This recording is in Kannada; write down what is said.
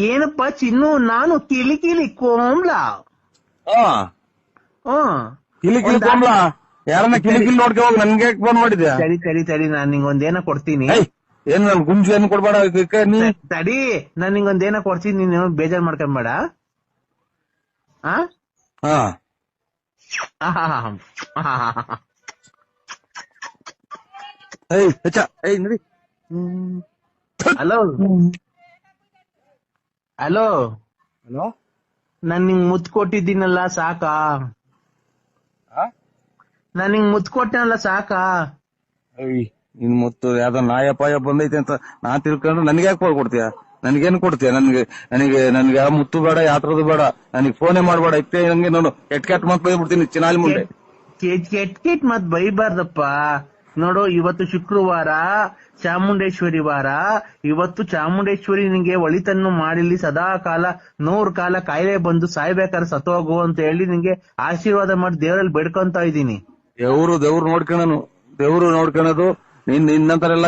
ಏನಪ್ಪಾ ಚಿನ್ನು, ನಾನು ಕಿಲಿ ಕಿಲಿ ಕೋಮ್ಲ. ಕಿಲಿ ಕಿಲಿ ಕೋಮ್ಲಾ? ಯಾರನ್ನ ಕಿಲಿ ಕಿಲಿ ನೋಡ್ಕೊ ಹೋಗಿ ನನ್ಗೆ ಫೋನ್ ಮಾಡಿದ್ಯಾ? ಸರಿ ಸರಿ ಸರಿ, ನಾನ್ ನಿಂಗೊಂದೇನ ಕೊಡ್ತೀನಿ. ಏನ್ ನನ್ ಗುಂಜು ಏನ್ ಕೊಡ್ಬೇಡ ನೀ. ತಡಿ, ನಾನ್ ನಿಂಗೊಂದೇನ ಕೊಡ್ತೀನಿ, ನೀನು ಬೇಜಾರ್ ಮಾಡ್ಕೊಂಬೇಡ. ಹಲೋ ಹಲೋ ಹಲೋ, ನಾನ್ ನಿಂಗ್ ಮುತ್ ಕೊಟ್ಟಿದ್ದೀನಲ್ಲ, ಸಾಕಾ? ನಾನ್ ನಿಂಗ್ ಮುತ್ ಕೊಟ್ಟನಲ್ಲ, ಸಾಕಾ? ನಿನ್ ಮುತ್ತು ಯಾವ್ದೋ ನಾಯ ಪಾಯ ಬಂದೈತೆ ಅಂತ ನಾನ್ ತಿಳ್ಕೊಂಡು ನನ್ಗೆ ಯಾಕೆ ಫೋನ್ ಕೊಡ್ತೀಯ? ನನ್ಗೇನ್ ಕೊಡ್ತೀಯ? ನನ್ಗೆ ಯಾವ ಮುತ್ತು ಬೇಡ, ಯಾತ್ರದು ಬೇಡ, ನನಗ್ ಫೋನೇ ಮಾಡ್ಬೇಡ. ಇಪ್ಪೆ ಹಂಗೆ ನೋಡು, ಕೆಟ್ ಮತ್ ಬೈಬಿಡ್ತೀನಿ ಚಿನಾಲಿ ಮುಂದೆ. ಕೆಟ್ ಮತ್ ಬೈಬಾರ್ದಪ್ಪ. ನೋಡು, ಇವತ್ತು ಶುಕ್ರವಾರ, ಚಾಮುಂಡೇಶ್ವರಿ ವಾರ. ಇವತ್ತು ಚಾಮುಂಡೇಶ್ವರಿ ನಿಂಗೆ ಒಳಿತನ್ನು ಮಾಡಿಲಿ, ಸದಾ ಕಾಲ 100 ಕಾಲ ಕಾಯಿಲೆ ಬಂದು ಸಾಯ್ಬೇಕಾದ್ರೆ ಸತ್ತೋಗು ಅಂತ ಹೇಳಿ ನಿಂಗೆ ಆಶೀರ್ವಾದ ಮಾಡಿ ದೇವರಲ್ಲಿ ಬೇಡ್ಕೊಂತ ಇದ್ದೀನಿ. ದೇವ್ರು ನೋಡ್ಕೊಳ್ಳೋದು ನಿನ್ನಂತರೆಲ್ಲ